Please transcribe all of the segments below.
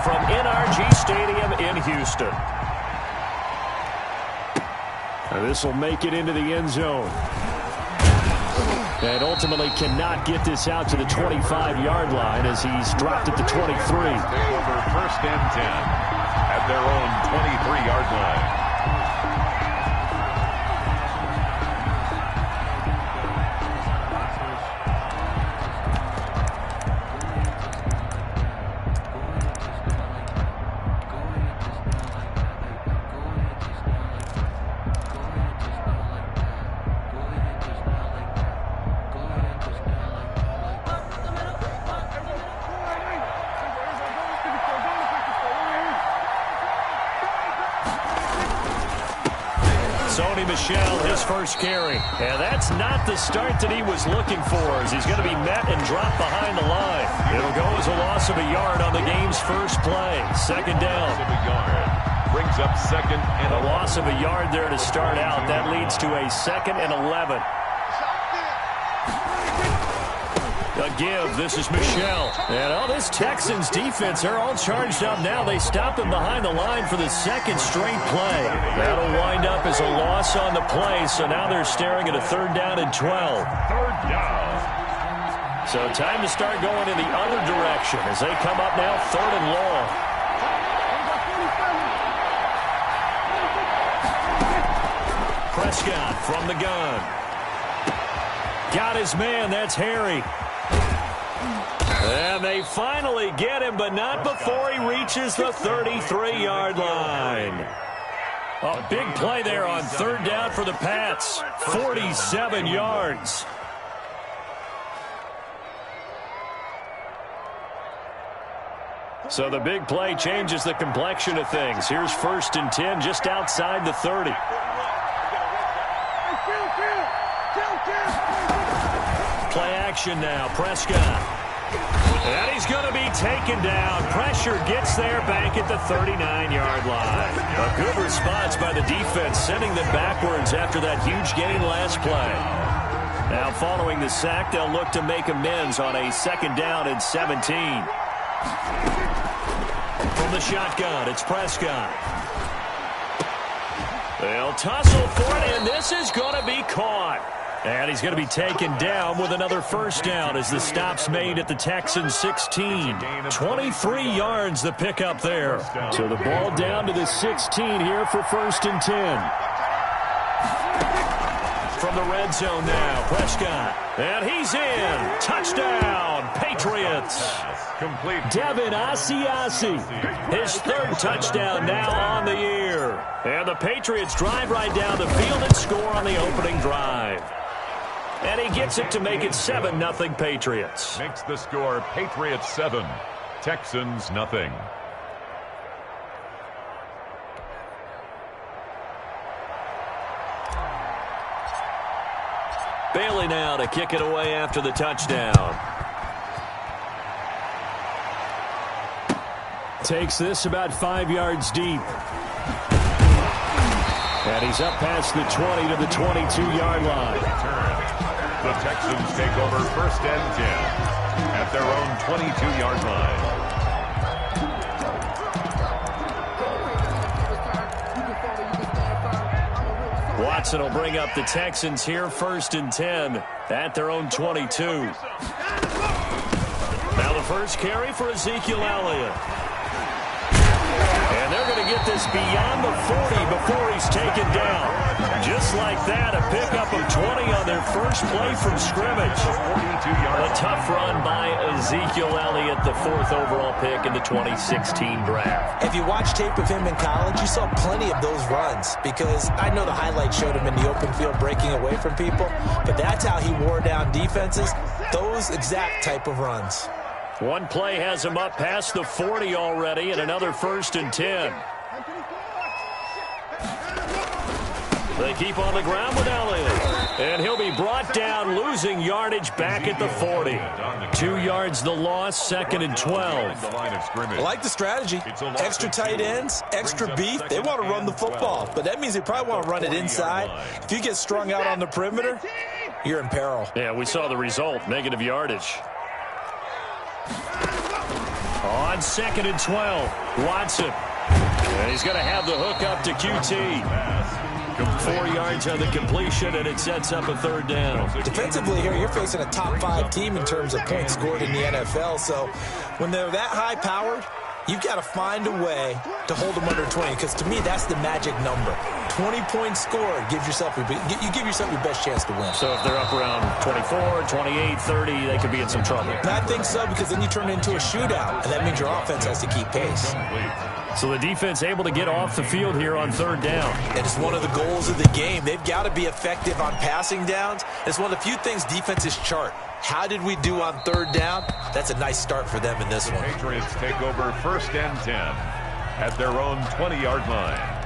from NRG Stadium in Houston. This will make it into the end zone. And ultimately cannot get this out to the 25-yard line as he's dropped at the 23. Take over first and 10 at their own 23-yard line. Michel, his first carry. And that's not the start that he was looking for, as he's going to be met and dropped behind the line. It'll go as a loss of a yard on the game's first play. Second down. Brings up second and a loss of a yard there to start out. That leads to a 2nd and 11. A give. This is Michel. And all this Texans defense, they're all charged up now. They stop him behind the line for the second straight play. That'll wind up as a loss on the play, so now they're staring at a 3rd down and 12. 3rd down. So time to start going in the other direction as they come up now 3rd and long. Prescott from the gun. Got his man. That's Harry. And they finally get him, but not before he reaches the 33-yard line. A big play there on 3rd down for the Pats. 47 yards. So the big play changes the complexion of things. Here's 1st and 10 just outside the 30. Play action now. Prescott. And he's going to be taken down. Pressure gets there back at the 39-yard line. A good response by the defense, sending them backwards after that huge gain last play. Now following the sack, they'll look to make amends on a 2nd down and 17. From the shotgun, it's Prescott. They'll tussle for it, and this is going to be caught. And he's going to be taken down with another 1st down as the stop's made at the Texans 16. 23 yards the pickup there. So the ball down to the 16 here for 1st and 10. From the red zone now, Prescott. And he's in. Touchdown, Patriots. Complete. Devin Asiasi, his 3rd touchdown now on the year. And the Patriots drive right down the field and score on the opening drive. And he gets it to make it 7-0 Patriots. Makes the score Patriots 7, Texans nothing. Bailey now to kick it away after the touchdown. Takes this about 5 yards deep. And he's up past the 20 to the 22-yard line. The Texans take over 1st and 10 at their own 22-yard line. Watson will bring up the Texans here 1st and 10 at their own 22. Now the first carry for Ezekiel Elliott. And they're going to get this beyond the 40 before he's taken down. Just like that, a pickup of 20 on their first play from scrimmage. A tough run by Ezekiel Elliott, the 4th overall pick in the 2016 draft. If you watch tape of him in college, you saw plenty of those runs, because I know the highlights showed him in the open field breaking away from people, but that's how he wore down defenses, those exact type of runs. One play has him up past the 40 already, and another 1st and 10. They keep on the ground with Elliott. And he'll be brought down, losing yardage back at the 40. 2 yards the loss, 2nd and 12. I like the strategy. Extra tight ends, extra beef. They want to run the football, but that means they probably want to run it inside. If you get strung out on the perimeter, you're in peril. Yeah, we saw the result, negative yardage. On 2nd and 12, Watson. And he's going to have the hook up to QT. 4 yards on the completion, and it sets up a 3rd down. Defensively here, you're facing a top 5 team in terms of points scored in the NFL. So when they're that high-powered, you've got to find a way to hold them under 20, because to me, that's the magic number. 20 points scored, you give yourself your best chance to win. So if they're up around 24, 28, 30, they could be in some trouble. And I think so, because then you turn it into a shootout, and that means your offense has to keep pace. So the defense able to get off the field here on 3rd down. And it's one of the goals of the game. They've got to be effective on passing downs. It's one of the few things defenses chart. How did we do on 3rd down? That's a nice start for them in this one. Patriots take over 1st and 10 at their own 20-yard line.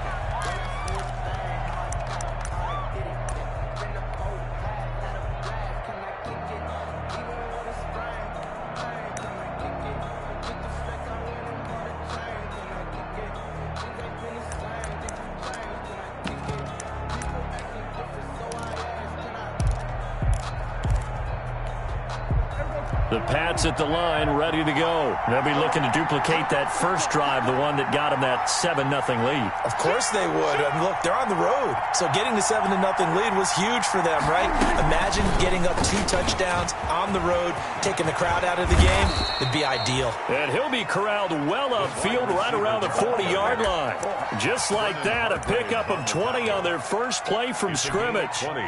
The Pats at the line, ready to go. They'll be looking to duplicate that first drive, the one that got them that 7-0 lead. Of course they would. And look, they're on the road. So getting the 7-0 lead was huge for them, right? Imagine getting up 2 touchdowns on the road, taking the crowd out of the game. It'd be ideal. And he'll be corralled well upfield right around the 40-yard line. Just like that, a pickup of 20 on their first play from scrimmage. 20.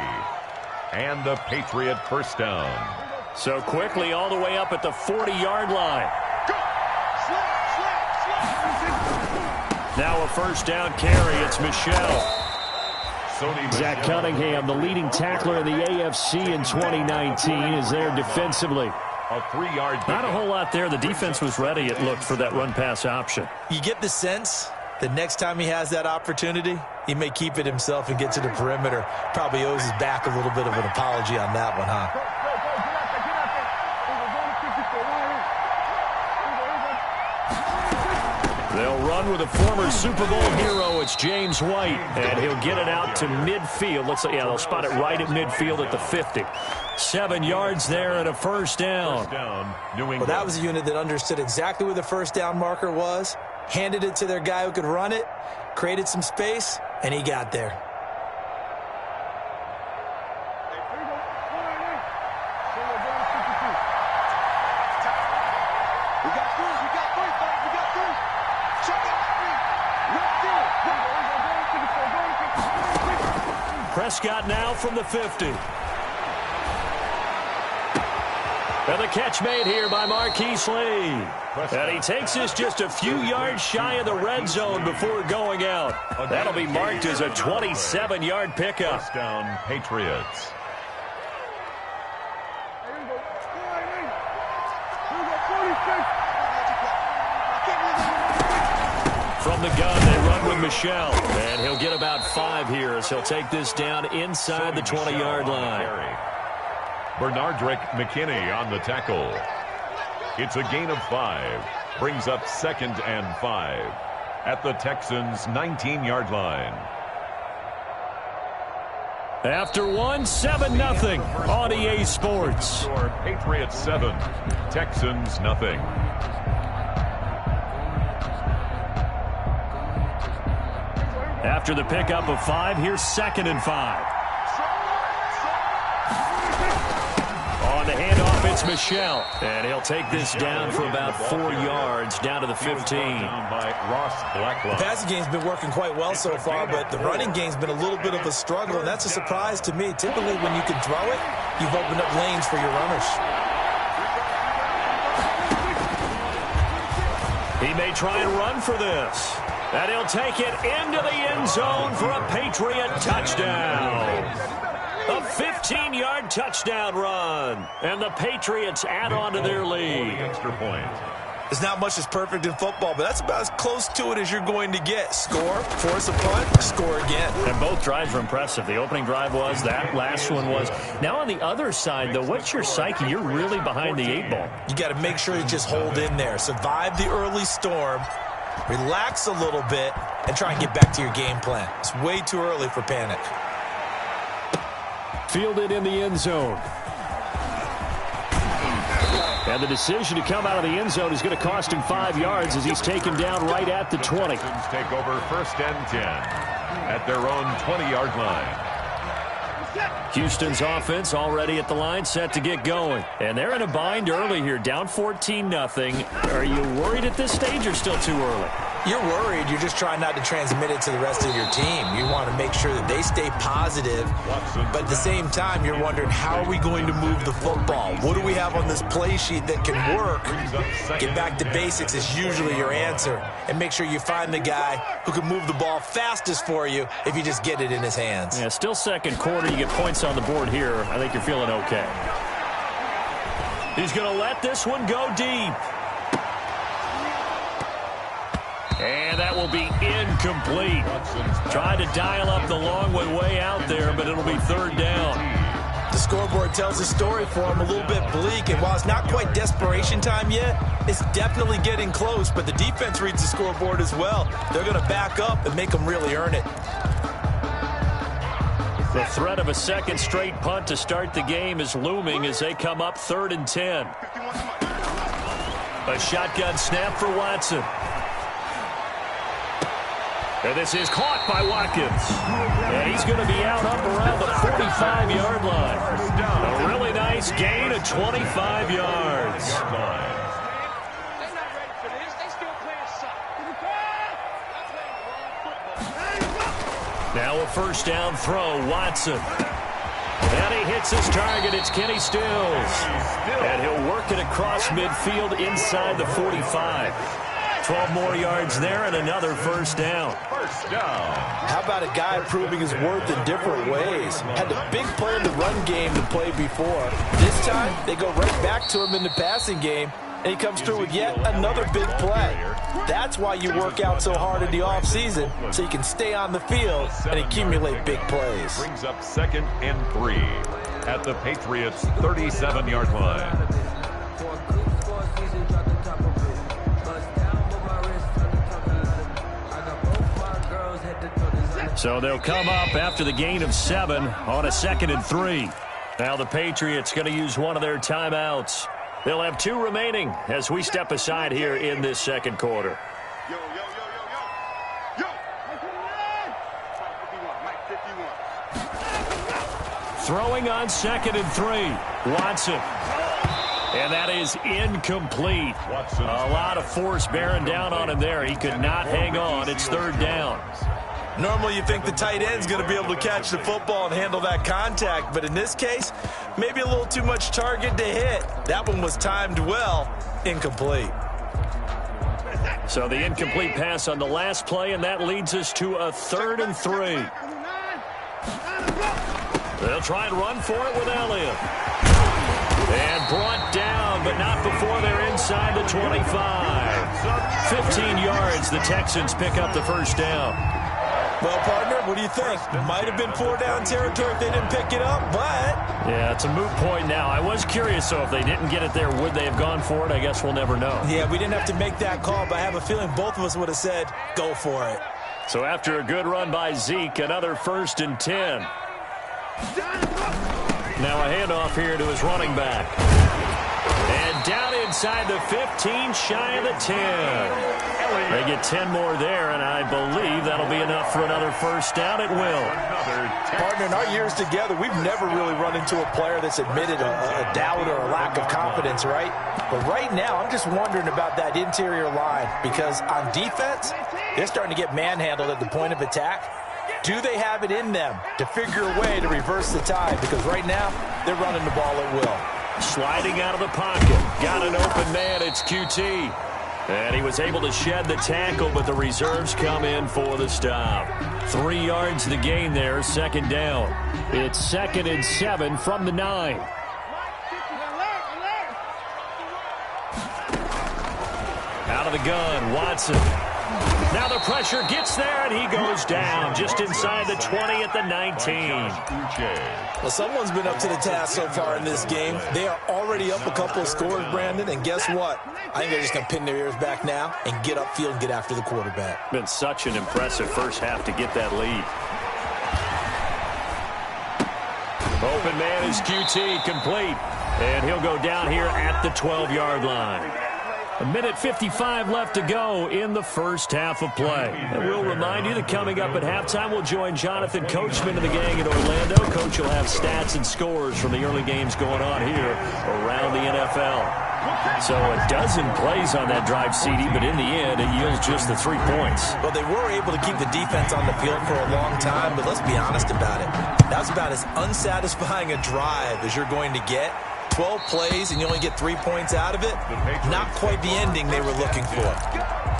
And the Patriot first down. So quickly all the way up at the 40-yard line. Now a first down carry. It's Michelle. Zach Cunningham, the leading tackler in the AFC in 2019, is there defensively. A 3-yard. Not a whole lot there. The defense was ready, it looked, for that run-pass option. You get the sense that next time he has that opportunity, he may keep it himself and get to the perimeter. Probably owes his back a little bit of an apology on that one, huh? They'll run with a former Super Bowl hero. It's James White, and he'll get it out to midfield. They'll spot it right at midfield at the 50. 7 yards there and a first down. Well, that was a unit that understood exactly where the first down marker was, handed it to their guy who could run it, created some space, and he got there. Prescott now from the 50. And the catch made here by Marquise Lee. And he takes this just a few yards shy of the red zone before going out. That'll be marked as a 27-yard pickup. First down, Patriots. From the gun, they run with Michelle. And he'll get about 5 here as he'll take this down inside the 20-yard line. Bernardrick McKinney on the tackle. It's a gain of 5. Brings up 2nd and 5 at the Texans' 19-yard line. After 7-0 on EA Sports. Patriots 7, Texans nothing. After the pickup of 5, here's 2nd and 5. On the handoff, it's Michelle. And he'll take this down for about 4 yards, down to the 15. By Ross Blacklock. The passing game's been working quite well so far, but the running game's been a little bit of a struggle, and that's a surprise to me. Typically, when you can throw it, you've opened up lanes for your runners. He may try and run for this. And he'll take it into the end zone for a Patriot touchdown. A 15-yard touchdown run. And the Patriots add on to their lead. Extra point. There's not much that's perfect in football, but that's about as close to it as you're going to get. Score, force a punt, score again. And both drives were impressive. The opening drive was, that last one was. Now on the other side, though, what's your psyche? You're really behind the 8 ball. You got to make sure you just hold in there. Survive the early storm. Relax a little bit and try and get back to your game plan. It's way too early for panic. Fielded in the end zone. And the decision to come out of the end zone is going to cost him 5 yards as he's taken down right at the 20. Take over 1st and 10 at their own 20-yard line. Houston's offense already at the line, set to get going. And they're in a bind early here, down 14-0. Are you worried at this stage or still too early? You're worried. You're just trying not to transmit it to the rest of your team. You want to make sure that they stay positive, but at the same time, you're wondering, how are we going to move the football? What do we have on this play sheet that can work? Get back to basics is usually your answer, and make sure you find the guy who can move the ball fastest for you if you just get it in his hands. Yeah, still second quarter. You get points on the board here. I think you're feeling okay. He's going to let this one go deep. And that will be incomplete. Trying to dial up the long way out there, but it'll be 3rd down. The scoreboard tells a story for him, a little bit bleak, and while it's not quite desperation time yet, it's definitely getting close, but the defense reads the scoreboard as well. They're going to back up and make them really earn it. The threat of a second straight punt to start the game is looming as they come up 3rd and 10. A shotgun snap for Watson. And this is caught by Watkins. And he's going to be out up around the 45-yard line. A really nice gain of 25 yards. Now a 1st down throw, Watson. And he hits his target. It's Kenny Stills. And he'll work it across midfield inside the 45. 12 more yards there and another 1st down. How about a guy proving his worth in different ways? Had the big play in the run game to play before. This time, they go right back to him in the passing game, and he comes through with yet another big play. That's why you work out so hard in the offseason, so you can stay on the field and accumulate big plays. Brings up 2nd and 3 at the Patriots' 37-yard line. So they'll come up after the gain of 7 on a 2nd and 3. Now the Patriots going to use one of their timeouts. They'll have 2 remaining as we step aside here in this 2nd quarter. Throwing on 2nd and 3. Watson. And that is incomplete. A lot of force bearing down on him there. He could not hang on. It's 3rd down. Normally you think the tight end's going to be able to catch the football and handle that contact, but in this case, maybe a little too much target to hit. That one was timed well. Incomplete. So the incomplete pass on the last play, and that leads us to a 3rd and 3. They'll try and run for it with Elliott. And brought down, but not before they're inside the 25. 15 yards, the Texans pick up the 1st down. Well, partner, what do you think? Might have been 4-down territory if they didn't pick it up, but... Yeah, it's a moot point now. I was curious, so if they didn't get it there, would they have gone for it? I guess we'll never know. Yeah, we didn't have to make that call, but I have a feeling both of us would have said, go for it. So after a good run by Zeke, another 1st and 10. Now a handoff here to his running back. And down inside the 15, shy of the 10. They get 10 more there, and I believe that'll be enough for another 1st down. It will. Partner, in our years together, we've never really run into a player that's admitted a doubt or a lack of confidence, right? But right now, I'm just wondering about that interior line, because on defense, they're starting to get manhandled at the point of attack. Do they have it in them to figure a way to reverse the tide? Because right now, they're running the ball at will. Sliding out of the pocket. Got an open man. It's QT. And he was able to shed the tackle, but the reserves come in for the stop. 3 yards the gain there, 2nd down. It's 2nd and 7 from the 9. Out of the gun, Watson. Now the pressure gets there, and he goes down just inside the 20 at the 19. Well, someone's been up to the task so far in this game. They are already up a couple of scores, Brandon, and guess what? I think they're just going to pin their ears back now and get upfield and get after the quarterback. Been such an impressive first half to get that lead. Open man is QT, complete. And he'll go down here at the 12-yard line. 1:55 left to go in the first half of play. And we'll remind you that coming up at halftime, we'll join Jonathan Coachman and the gang in Orlando. Coach will have stats and scores from the early games going on here around the NFL. So a dozen plays on that drive, CD, but in the end, it yields just the 3 points. Well, they were able to keep the defense on the field for a long time, but let's be honest about it. That was about as unsatisfying a drive as you're going to get. 12 plays and you only get 3 points out of it. Not quite the ending they were looking for.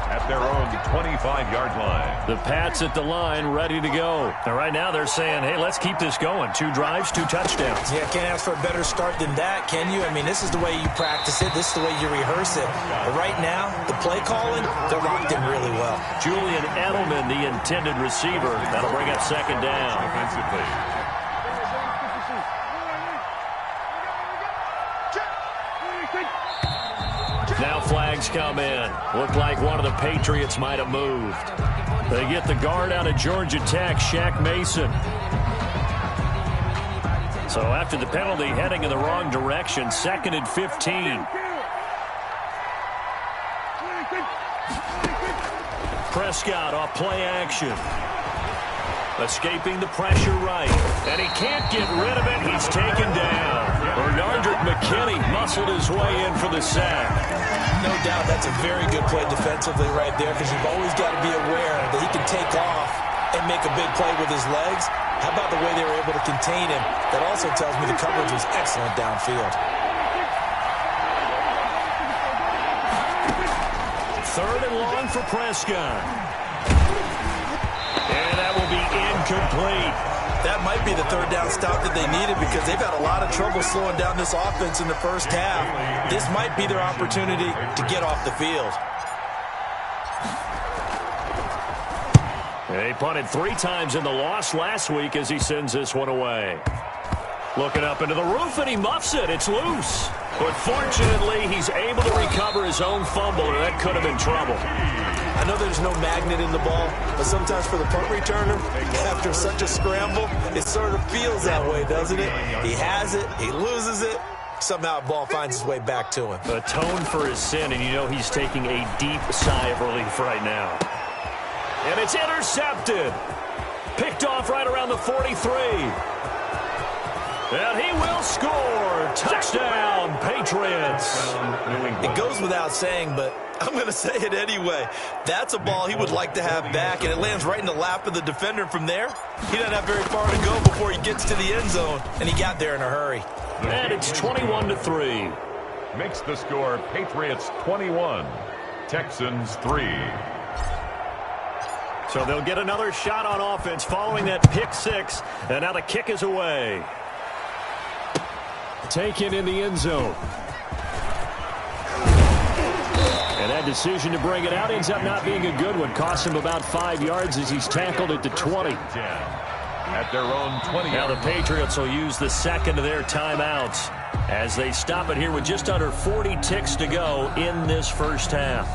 At their own 25-yard line. The Pats at the line ready to go. And right now they're saying, hey, let's keep this going. 2 drives, 2 touchdowns. Yeah, can't ask for a better start than that, can you? I mean, this is the way you practice it. This is the way you rehearse it. But right now, the play calling, they're locked in really well. Julian Edelman, the intended receiver. That'll bring up second down. Defensively. Now flags come in. Look like one of the Patriots might have moved. They get the guard out of Georgia Tech, Shaq Mason. So after the penalty, heading in the wrong direction, 2nd and 15. Prescott off play action. Escaping the pressure right. And he can't get rid of it. He's taken down. Bernardrick McKinney muscled his way in for the sack. No doubt that's a very good play defensively right there, because you've always got to be aware that he can take off and make a big play with his legs. How about the way they were able to contain him? That also tells me the coverage was excellent downfield. 3rd and long for Prescott. And that will be incomplete. That might be the 3rd down stop that they needed, because they've had a lot of trouble slowing down this offense in the first half. This might be their opportunity to get off the field. He punted 3 times in the loss last week as he sends this one away. Looking up into the roof, and he muffs it. It's loose. But fortunately, he's able to recover his own fumble, or that could have been trouble. I know there's no magnet in the ball, but sometimes for the punt returner, after such a scramble, it sort of feels that way, doesn't it? He has it, he loses it, somehow the ball finds its way back to him. Atone for his sin, and you know he's taking a deep sigh of relief right now. And it's intercepted. Picked off right around the 43. And he will score. Touchdown, Patriots. It goes without saying, but I'm going to say it anyway. That's a ball he would like to have back, and it lands right in the lap of the defender from there. He doesn't have very far to go before he gets to the end zone, and he got there in a hurry. And it's 21-3. Makes the score Patriots 21, Texans 3. So they'll get another shot on offense following that pick 6, and now the kick is away. Taken in the end zone. And that decision to bring it out ends up not being a good one. Costs him about 5 yards as he's tackled at the 20. At their own 20. Now the Patriots will use the second of their timeouts as they stop it here with just under 40 ticks to go in this first half.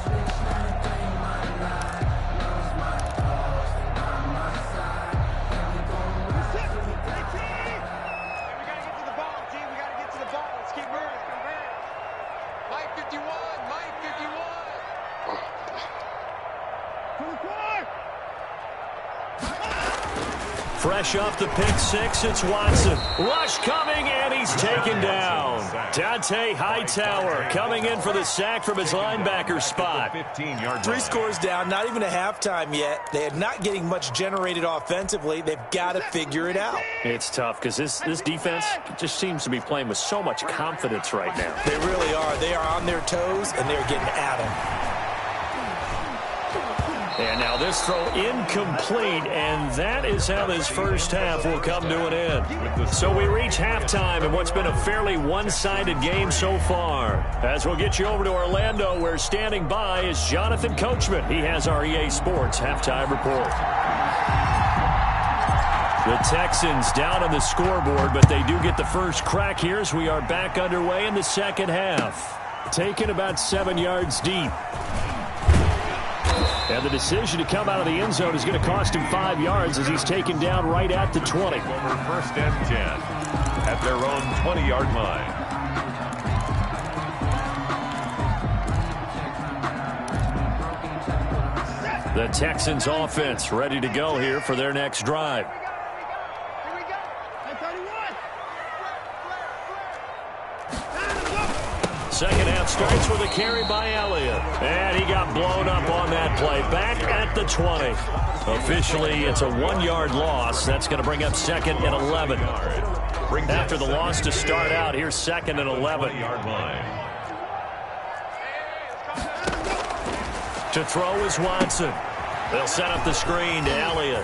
Fresh off the pick 6, it's Watson. Rush coming, and he's taken down. Dante Hightower coming in for the sack from his linebacker spot. 3 scores down, not even a halftime yet. They are not getting much generated offensively. They've got to figure it out. It's tough because this defense just seems to be playing with so much confidence right now. They really are. They are on their toes, and they're getting at them. And now this throw incomplete, and that is how this first half will come to an end. So we reach halftime in what's been a fairly one-sided game so far. As we'll get you over to Orlando, where standing by is Jonathan Coachman. He has our EA Sports halftime report. The Texans down on the scoreboard, but they do get the first crack here as we are back underway in the second half. Taken about 7 yards deep. And the decision to come out of the end zone is going to cost him 5 yards as he's taken down right at the 20. Over 1st and 10 at their own 20-yard line. The Texans offense ready to go here for their next drive. Second half starts with a carry by Elliott. And he got blown up on that play. Back at the 20. Officially, it's a 1-yard loss. That's going to bring up 2nd and 11. After the loss to start out, here's 2nd and 11. To throw is Watson. They'll set up the screen to Elliott.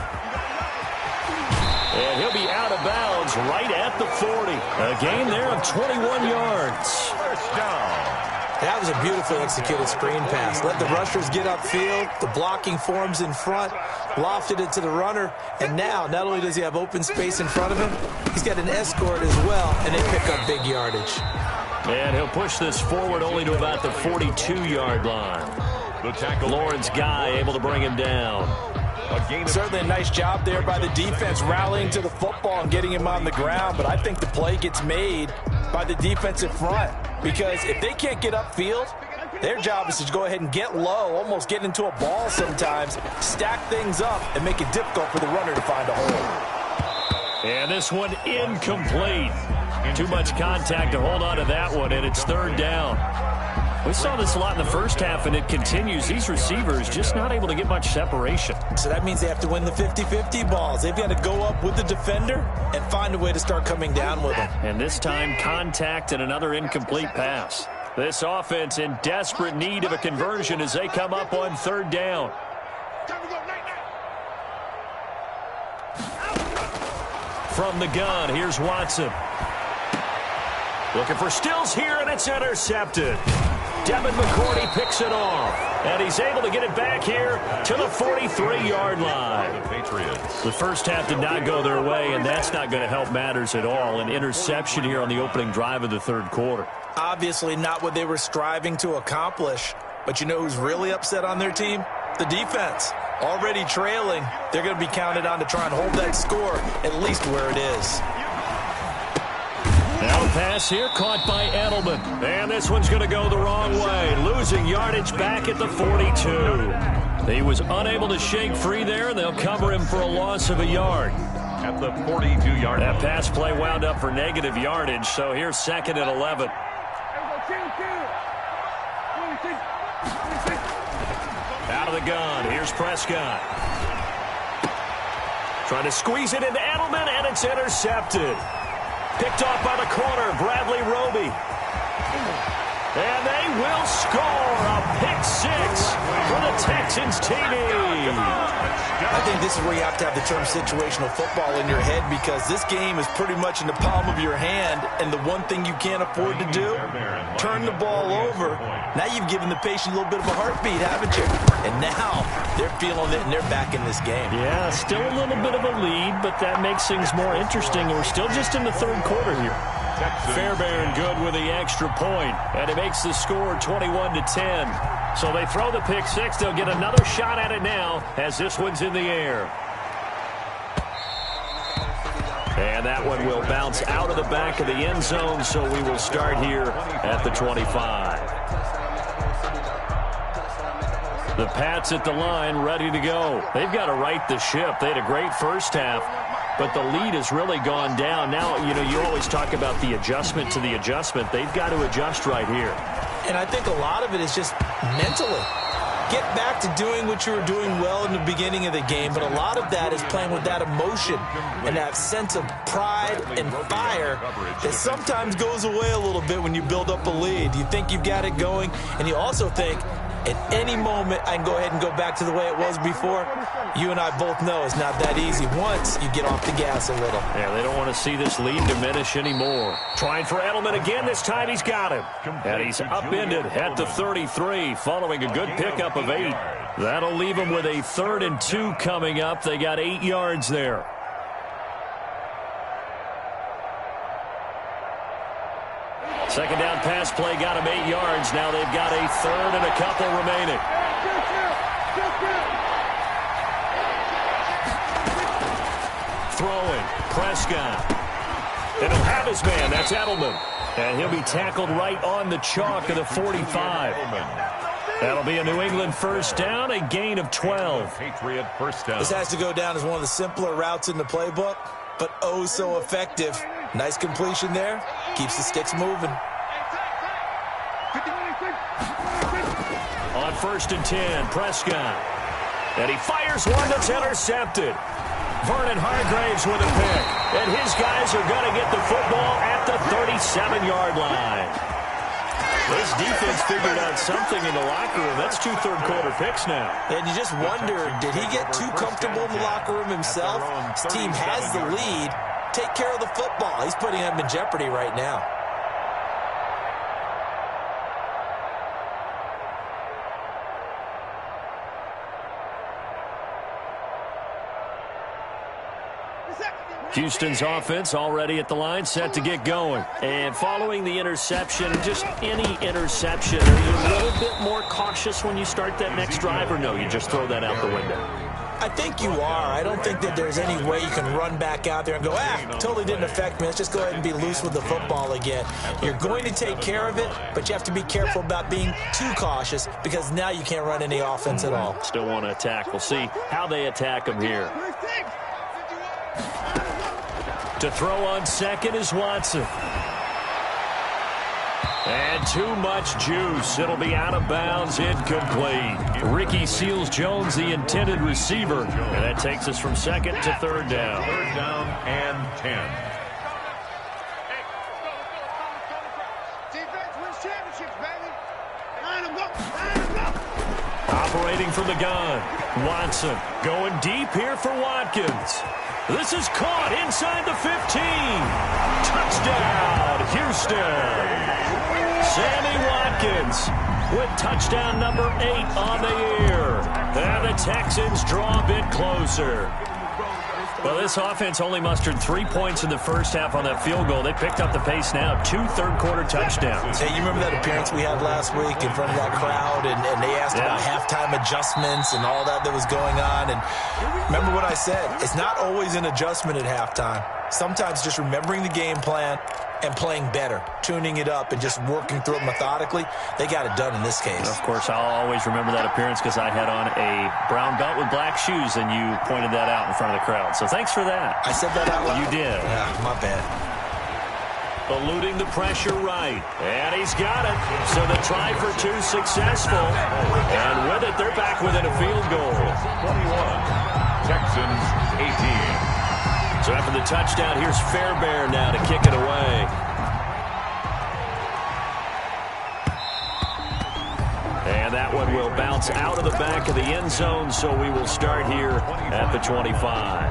And he'll be out of bounds right at the 40. A gain there of 21 yards. That was a beautifully executed screen pass. Let the rushers get upfield. The blocking forms in front. Lofted it to the runner. And now, not only does he have open space in front of him, he's got an escort as well, and they pick up big yardage. And he'll push this forward only to about the 42-yard line. The tackle, Lawrence Guy, able to bring him down. Certainly a nice job there by the defense rallying to the football and getting him on the ground, but I think the play gets made by the defensive front because if they can't get upfield, their job is to go ahead and get low, almost get into a ball sometimes, stack things up, and make it difficult for the runner to find a hole. And this one incomplete. Too much contact to hold on to that one, and it's 3rd down. We saw this a lot in the first half, and it continues. These receivers just not able to get much separation. So that means they have to win the 50-50 balls. They've got to go up with the defender and find a way to start coming down with them. And this time, contact and another incomplete pass. This offense in desperate need of a conversion as they come up on 3rd down. From the gun, here's Watson. Looking for Stills here, and it's intercepted. Devin McCourty picks it off, and he's able to get it back here to the 43-yard line. The first half did not go their way, and that's not going to help matters at all. An interception here on the opening drive of the 3rd quarter. Obviously not what they were striving to accomplish, but you know who's really upset on their team? The defense. Already trailing, they're going to be counted on to try and hold that score at least where it is. Now a pass here caught by Edelman. And this one's going to go the wrong way. Losing yardage back at the 42. He was unable to shake free there, and they'll cover him for a loss of a yard. At the 42-yard line. That pass play wound up for negative yardage, so here's 2nd and 11. Out of the gun, here's Prescott. Trying to squeeze it into Edelman, and it's intercepted. Picked off by the corner, Bradley Roby. And they will score a pick-6 for the Texans TD. I think this is where you have to have the term situational football in your head because this game is pretty much in the palm of your hand, and the one thing you can't afford to do, turn the ball over. Now you've given the patient a little bit of a heartbeat, haven't you? And now they're feeling it, and they're back in this game. Yeah, still a little bit of a lead, but that makes things more interesting. We're still just in the 3rd quarter here. Fairbairn good with the extra point, and it makes the score 21-10. So they throw the pick-6. They'll get another shot at it now as this one's in the air. And that one will bounce out of the back of the end zone, so we will start here at the 25. The Pats at the line ready to go. They've got to right the ship. They had a great first half, but the lead has really gone down. Now, you know, you always talk about the adjustment to the adjustment. They've got to adjust right here. And I think a lot of it is just mentally. Get back to doing what you were doing well in the beginning of the game, but a lot of that is playing with that emotion and that sense of pride and fire that sometimes goes away a little bit when you build up a lead. You think you've got it going, and you also think, at any moment, I can go ahead and go back to the way it was before. You and I both know it's not that easy once you get off the gas a little. Yeah, they don't want to see this lead diminish anymore. Trying for Edelman again. This time he's got him. And he's upended at the 33 following a good pickup of 8. That'll leave him with a 3rd and 2 coming up. They got 8 yards there. Second down pass play got him 8 yards. Now they've got a 3rd and a couple remaining. Throwing, Prescott. And he'll have his man. That's Edelman. And he'll be tackled right on the chalk of the 45. That'll be a New England first down, a gain of 12. Patriot first down. This has to go down as one of the simpler routes in the playbook, but oh so effective. Nice completion there. Keeps the sticks moving. On 1st and 10, Prescott. And he fires one that's intercepted. Vernon Hargraves with a pick. And his guys are going to get the football at the 37-yard line. This defense figured out something in the locker room. That's 2 third-quarter picks now. And you just wonder, did he get too comfortable in the locker room himself? His team has the lead. Take care of the football. He's putting him in jeopardy right now. Houston's offense already at the line, set to get going. And following the interception, just any interception, are you a little bit more cautious when you start that next drive, or no, you just throw that out the window? I think you are. I don't think that there's any way you can run back out there and go, totally didn't affect me. Let's just go ahead and be loose with the football again. You're going to take care of it, but you have to be careful about being too cautious because now you can't run any offense at all. Still want to attack. We'll see how they attack them here. To throw on second is Watson. And too much juice. It'll be out of bounds, incomplete. Ricky Seals-Jones, the intended receiver. And that takes us from second to third down. Third down and 10. Operating from the gun. Watson going deep here for Watkins. This is caught inside the 15. Touchdown, Houston. Sammy Watkins with touchdown number 8 on the year. And the Texans draw a bit closer. Well, this offense only mustered 3 points in the first half on that field goal. They picked up the pace now. 2 third-quarter touchdowns. Hey, you remember that appearance we had last week in front of that crowd, and they asked about halftime adjustments and all that was going on. And remember what I said. It's not always an adjustment at halftime. Sometimes just remembering the game plan and playing better, tuning it up and just working through it methodically. They got it done in this case. Of course, I'll always remember that appearance because I had on a brown belt with black shoes, and you pointed that out in front of the crowd. So thanks for that. I said that out loud. You did. Yeah, my bad. Eluding the pressure right. And he's got it. So the try for 2 successful. And with it, they're back within a field goal. 21. Texans 18. So after the touchdown, here's Fairbairn now to kick it away. And that one will bounce out of the back of the end zone, so we will start here at the 25.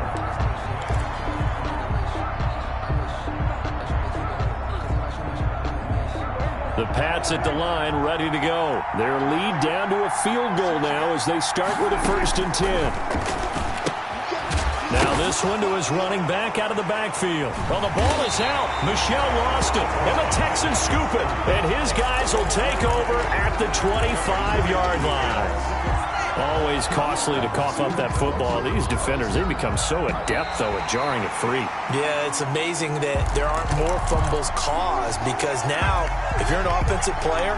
The Pats at the line, ready to go. Their lead down to a field goal now as they start with a 1st and 10. Now this one to his running back out of the backfield. Well, the ball is out. Michel lost it. And the Texans scoop it. And his guys will take over at the 25-yard line. Always costly to cough up that football. These defenders, they become so adept, though, at jarring it free. Yeah, it's amazing that there aren't more fumbles caused because now, if you're an offensive player,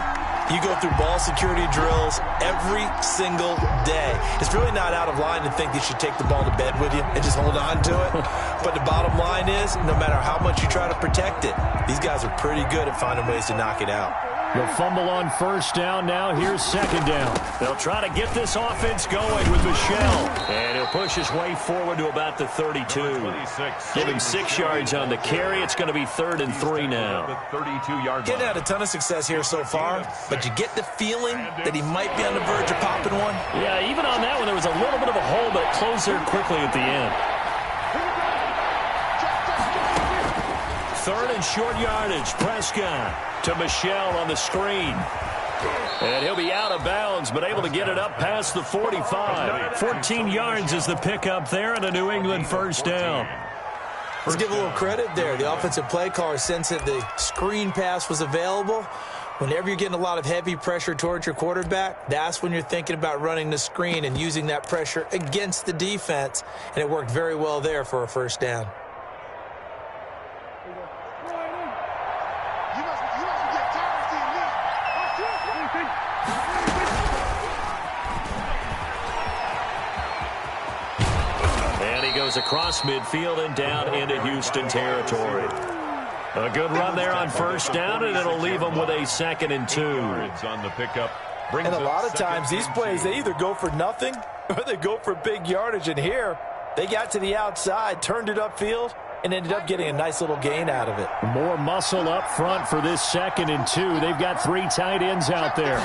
you go through ball security drills every single day. It's really not out of line to think that you should take the ball to bed with you and just hold on to it. But the bottom line is, no matter how much you try to protect it, these guys are pretty good at finding ways to knock it out. The fumble on 1st down. Now here's 2nd down. They'll try to get this offense going with Michel. And he'll push his way forward to about the 32. Give him 6 yards on the carry. It's going to be 3rd and 3 now. The 32-yard line. Getting had a ton of success here so far, but you get the feeling that he might be on the verge of popping one. Yeah, even on that one, there was a little bit of a hole, but it closed there quickly at the end. 3rd and short yardage. Prescott to Michel on the screen. And he'll be out of bounds, but able to get it up past the 45. 14 yards is the pickup there and a New England first down. Let's give a little credit there. The offensive play caller sensed that the screen pass was available. Whenever you're getting a lot of heavy pressure towards your quarterback, that's when you're thinking about running the screen and using that pressure against the defense. And it worked very well there for a first down. goes across midfield and down into Houston territory. A good run there on first down, and it'll leave them with a 2nd and 2. On the pickup. And a lot of times these plays, they either go for nothing or they go for big yardage. And here, they got to the outside, turned it upfield, and ended up getting a nice little gain out of it. More muscle up front for this 2nd and 2. They've got 3 tight ends out there.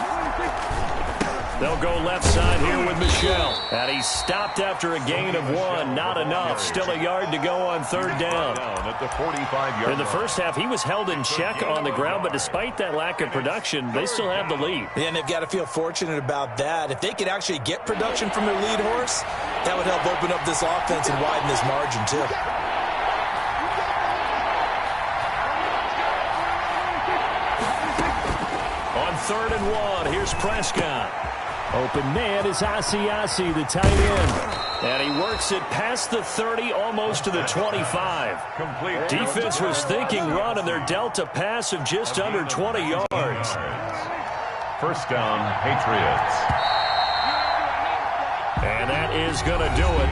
They'll go left side here with Michel. And he stopped after a gain of 1. Not enough. Still a yard to go on 3rd down. At the 45-yard In the first half, he was held in check on the ground, but despite that lack of production, they still have the lead. Yeah, and they've got to feel fortunate about that. If they could actually get production from their lead horse, that would help open up this offense and widen this margin, too. On 3rd and 1, here's Prescott. Open man is Asiasi, the tight end. And he works it past the 30, almost to the 25. Complete. Defense was thinking run, and they're dealt a pass of just under 20 yards. First down, Patriots. And that is going to do it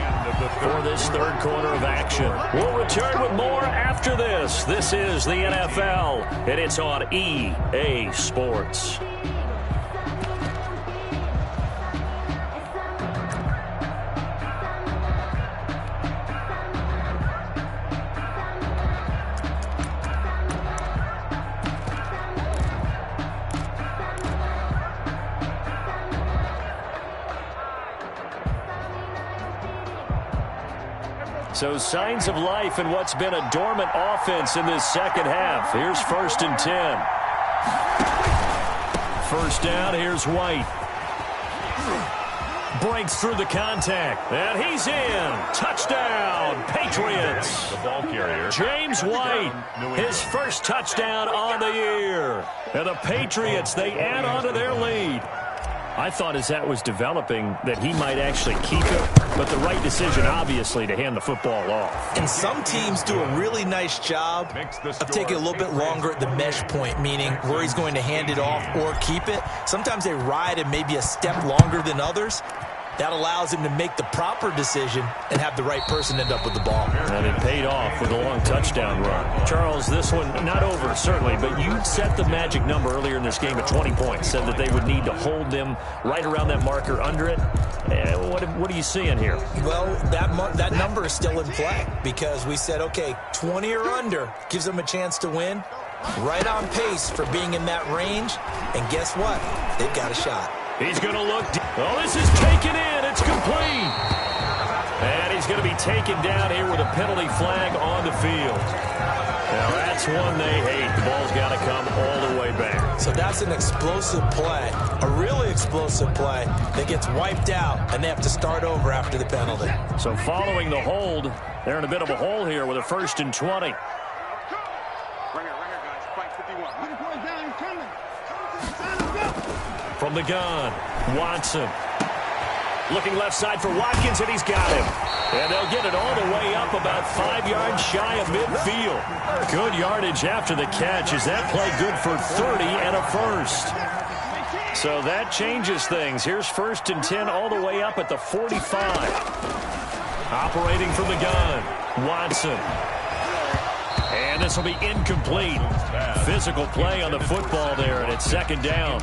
for this 3rd quarter of action. We'll return with more after this. This is the NFL, and it's on EA Sports. So signs of life in what's been a dormant offense in this 2nd half. Here's 1st and 10. First down, here's White. Breaks through the contact, and he's in. Touchdown, Patriots. The ball carrier. James White, his first touchdown on the year. And the Patriots, they add on to their lead. I thought as that was developing that he might actually keep it, but the right decision, obviously, to hand the football off. And some teams do a really nice job of taking a little bit longer at the mesh point, meaning where he's going to hand it off or keep it. Sometimes they ride it maybe a step longer than others. That allows him to make the proper decision and have the right person end up with the ball. And it paid off with a long touchdown run. Charles, this one not over, certainly, but you set the magic number earlier in this game at 20 points, said that they would need to hold them right around that marker under it. What are you seeing here? Well, that number is still in play because we said, okay, 20 or under gives them a chance to win. Right on pace for being in that range. And guess what? They've got a shot. He's going to look. Oh, this is taken in. It's complete. And he's going to be taken down here with a penalty flag on the field. Now, that's one they hate. The ball's got to come all the way back. So that's an explosive play, a really explosive play that gets wiped out, and they have to start over after the penalty. So following the hold, they're in a bit of a hole here with a 1st and 20. From the gun, Watson. Looking left side for Watkins, and he's got him. And they'll get it all the way up about 5 yards shy of midfield. Good yardage after the catch. Is that play good for 30 and a first? So that changes things. Here's 1st and 10 all the way up at the 45. Operating from the gun, Watson. And this will be incomplete. Physical play on the football there, and it's 2nd down.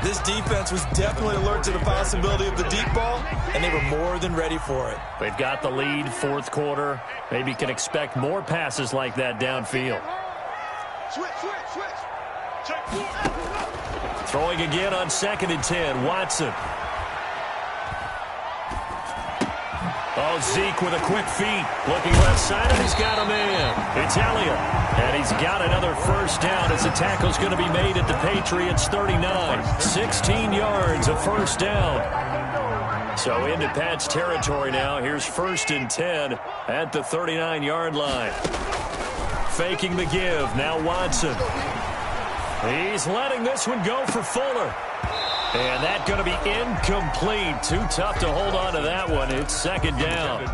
This defense was definitely alert to the possibility of the deep ball, and they were more than ready for it. They've got the lead, 4th quarter. Maybe can expect more passes like that downfield. Throwing again on 2nd and 10, Watson. Oh, Zeke with a quick feet. Looking left side, and he's got a man. It's Elliott. And he's got another first down as the tackle's going to be made at the Patriots' 39. 16 yards, a first down. So into Pat's territory now. Here's 1st and 10 at the 39-yard line. Faking the give. Now Watson. He's letting this one go for Fuller. And that's going to be incomplete. Too tough to hold on to that one. It's 2nd down.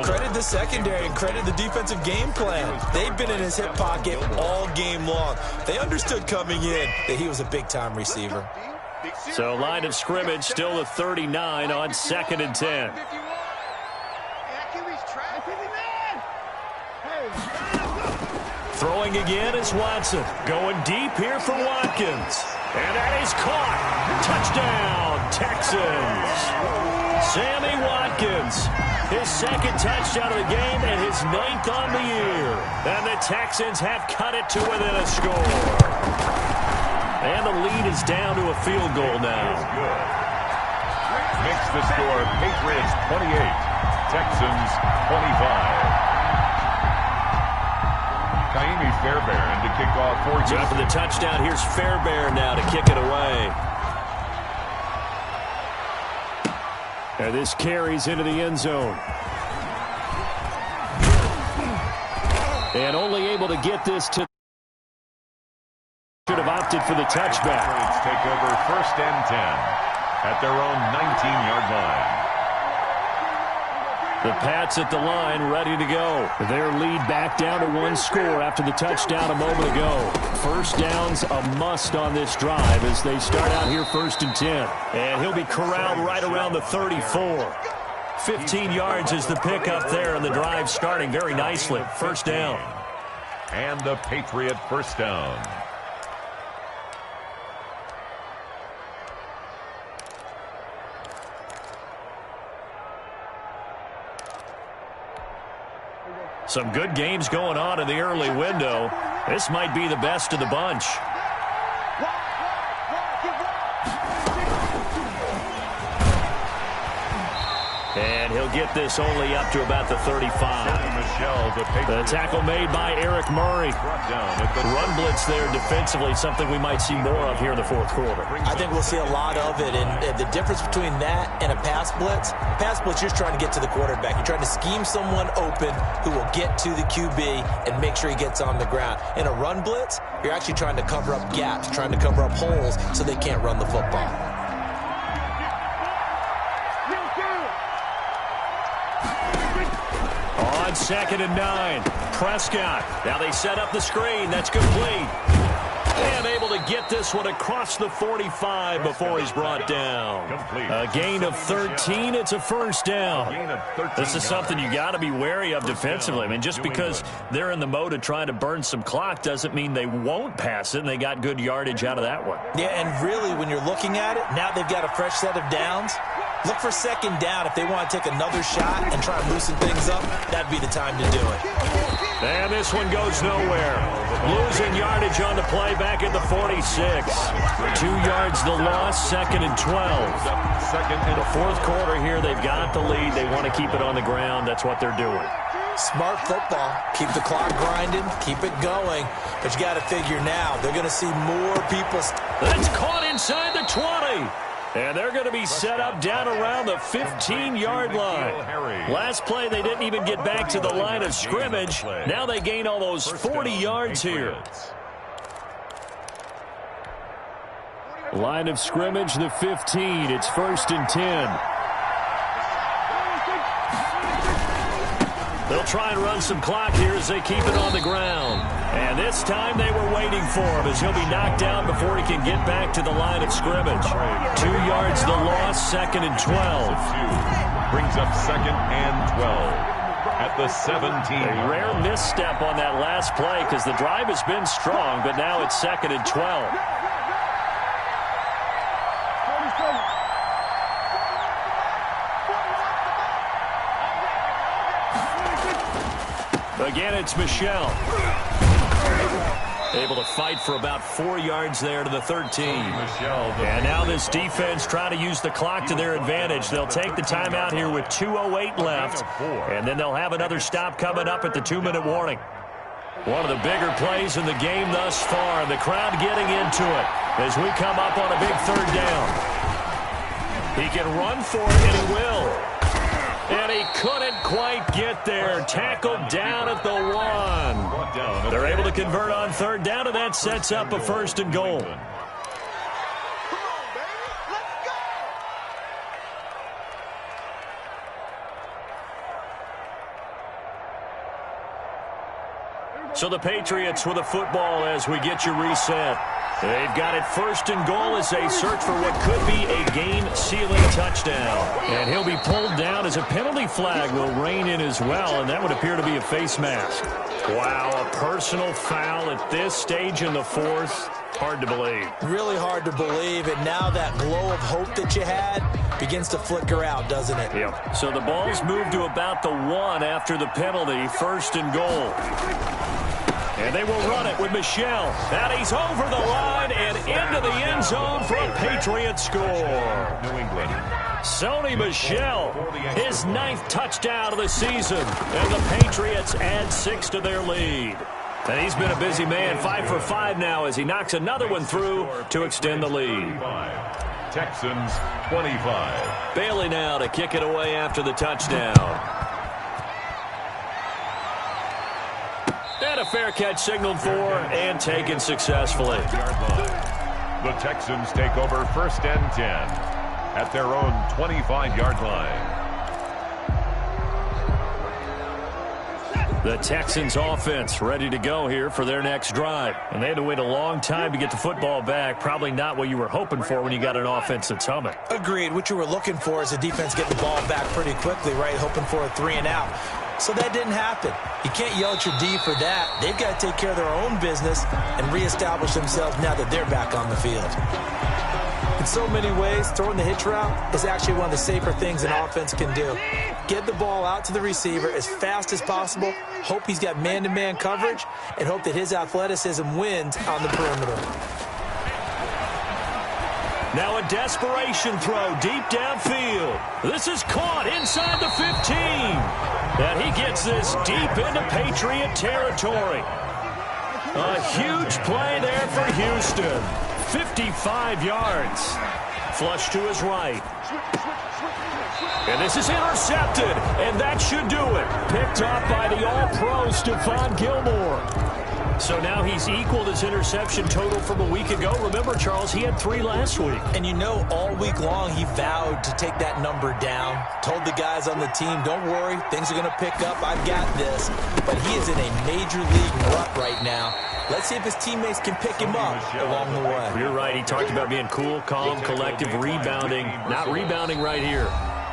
Credit the secondary and credit the defensive game plan. They've been in his hip pocket all game long. They understood coming in that he was a big-time receiver. So line of scrimmage still the 39 on 2nd and 10. Throwing again is Watson. Going deep here for Watkins. And that is caught. Touchdown, Texans. Sammy Watkins, his second touchdown of the game and his 9th on the year. And the Texans have cut it to within a score. And the lead is down to a field goal now. Makes the score Patriots 28, Texans 25. Kaimi Fairbairn to kick off for you. So after the touchdown, here's Fairbairn now to kick it away. And this carries into the end zone. And only able to get this to... Should have opted for the touchback. Patriots take over 1st and 10 at their own 19-yard line. The Pats at the line, ready to go. Their lead back down to 1 score after the touchdown a moment ago. First down's a must on this drive as they start out here 1st and 10. And he'll be corralled right around the 34. 15 yards is the pickup there, and the drive starting very nicely. 1st down. And the Patriot 1st down. Some good games going on in the early window. This might be the best of the bunch. And he'll get this only up to about the 35. The tackle made by Eric Murray. Run blitz there defensively, something we might see more of here in the 4th quarter. I think we'll see a lot of it, and the difference between that and a pass blitz, you're just trying to get to the quarterback. You're trying to scheme someone open who will get to the QB and make sure he gets on the ground. In a run blitz, you're actually trying to cover up gaps, trying to cover up holes so they can't run the football. On 2nd and 9, Prescott. Now they set up the screen. That's complete. And able to get this one across the 45 before he's brought down. A gain of 13. It's a 1st down. This is something you got to be wary of defensively. I mean, just because they're in the mode of trying to burn some clock doesn't mean they won't pass it, and they got good yardage out of that one. Yeah, and really, when you're looking at it, now they've got a fresh set of downs. Look for 2nd down. If they want to take another shot and try and loosen things up, that'd be the time to do it. And this one goes nowhere. Losing yardage on the play back at the 46. 2 yards the loss, 2nd and 12. In the 4th quarter here, they've got the lead. They want to keep it on the ground. That's what they're doing. Smart football. Keep the clock grinding. Keep it going. But you got to figure now, they're going to see more people. That's caught inside the 20. And they're going to be set up down around the 15-yard line. Last play, they didn't even get back to the line of scrimmage. Now they gain almost 40 yards here. Line of scrimmage, the 15. It's 1st and 10. They'll try and run some clock here as they keep it on the ground. And this time they were waiting for him as he'll be knocked down before he can get back to the line of scrimmage. 2 yards the loss, 2nd and 12. Brings up 2nd and 12 at the 17. A rare misstep on that last play because the drive has been strong, but now it's 2nd and 12. Again, it's Michel. Able to fight for about 4 yards there to the 13. And now this defense trying to use the clock to their advantage. They'll take the timeout here with 2:08 left. And then they'll have another stop coming up at the 2-minute warning. One of the bigger plays in the game thus far. The crowd getting into it as we come up on a big 3rd down. He can run for it, and he will. And he couldn't quite get there. Tackled down at the 1. They're able to convert on 3rd down, and that sets up a 1st and goal. So the Patriots with the football as we get you reset. They've got it 1st and goal as they search for what could be a game-sealing touchdown. And he'll be pulled down as a penalty flag will rein in as well, and that would appear to be a face mask. Wow, a personal foul at this stage in the 4th. Hard to believe. Really hard to believe, and now that glow of hope that you had begins to flicker out, doesn't it? Yep. So the ball's moved to about the 1 after the penalty, 1st and goal. And they will run it with Michel. And he's over the line and into the end zone for a Patriot score. New England. Sony Michel, his 9th touchdown of the season. And the Patriots add 6 to their lead. And he's been a busy man, 5 for 5 now as he knocks another one through to extend the lead. Texans 25. Bailey now to kick it away after the touchdown. And a fair catch signaled for and taken successfully. The Texans take over 1st and 10 at their own 25-yard line. The Texans offense ready to go here for their next drive. And they had to wait a long time to get the football back. Probably not what you were hoping for when you got an offense that's humming. Agreed. What you were looking for is the defense getting the ball back pretty quickly, right? Hoping for a 3 and out. So that didn't happen. You can't yell at your D for that. They've got to take care of their own business and reestablish themselves now that they're back on the field. In so many ways, throwing the hitch route is actually one of the safer things an offense can do. Get the ball out to the receiver as fast as possible, hope he's got man-to-man coverage, and hope that his athleticism wins on the perimeter. Now a desperation throw deep downfield. This is caught inside the 15. And he gets this deep into Patriot territory. A huge play there for Houston. 55 yards. Flush to his right. And this is intercepted. And that should do it. Picked up by the all-pro Stephon Gilmore. So now he's equaled his interception total from a week ago. Remember, Charles, he had 3 last week. And you know, all week long he vowed to take that number down. Told the guys on the team, don't worry, things are going to pick up. I've got this. But he is in a major league rut right now. Let's see if his teammates can pick him up along the way. You're right. He talked about being cool, calm, collective, rebounding. Not rebounding right here.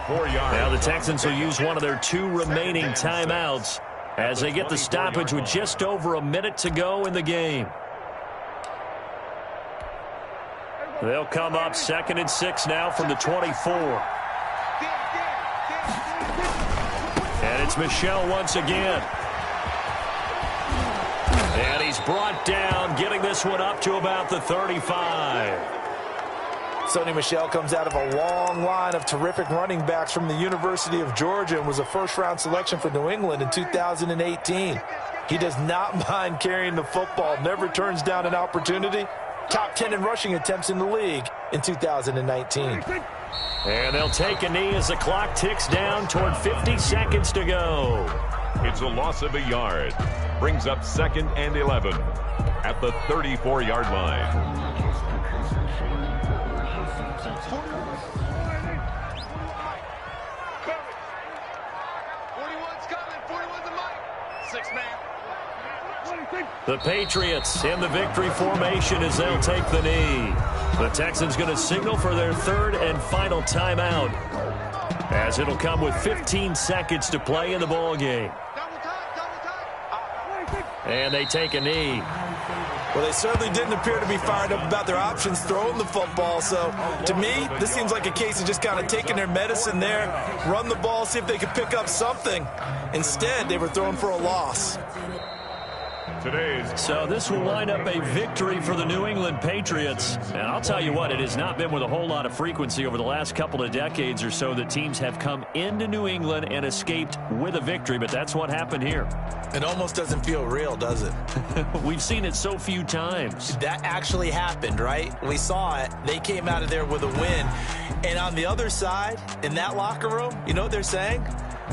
4 yards. Now the Texans will use one of their 2 remaining timeouts as they get the stoppage with just over a minute to go in the game. They'll come up 2nd and 6 now from the 24. And it's Michel once again. And he's brought down, getting this one up to about the 35. Sony Michel comes out of a long line of terrific running backs from the University of Georgia and was a first-round selection for New England in 2018. He does not mind carrying the football, never turns down an opportunity. Top 10 in rushing attempts in the league in 2019. And they'll take a knee as the clock ticks down toward 50 seconds to go. It's a loss of a yard. Brings up 2nd and 11 at the 34-yard line. The Patriots in the victory formation as they'll take the knee. The Texans going to signal for their 3rd and final timeout, as it'll come with 15 seconds to play in the ball game. And they take a knee. Well, they certainly didn't appear to be fired up about their options throwing the football. So, to me, this seems like a case of just kind of taking their medicine there, run the ball, see if they could pick up something. Instead, they were throwing for a loss. So this will wind up a victory for the New England Patriots. And I'll tell you what, it has not been with a whole lot of frequency over the last couple of decades or so that teams have come into New England and escaped with a victory. But that's what happened here. It almost doesn't feel real, does it? We've seen it so few times. That actually happened, right? We saw it. They came out of there with a win. And on the other side, in that locker room, you know what they're saying?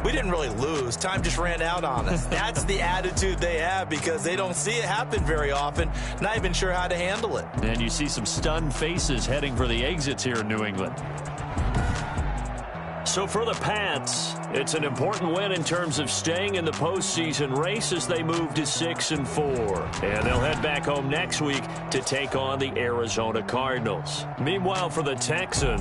We didn't really lose. Time just ran out on us. That's the attitude they have because they don't see it happen very often. Not even sure how to handle it. And you see some stunned faces heading for the exits here in New England. So for the Pats, it's an important win in terms of staying in the postseason race as they move to 6-4. And they'll head back home next week to take on the Arizona Cardinals. Meanwhile, for the Texans,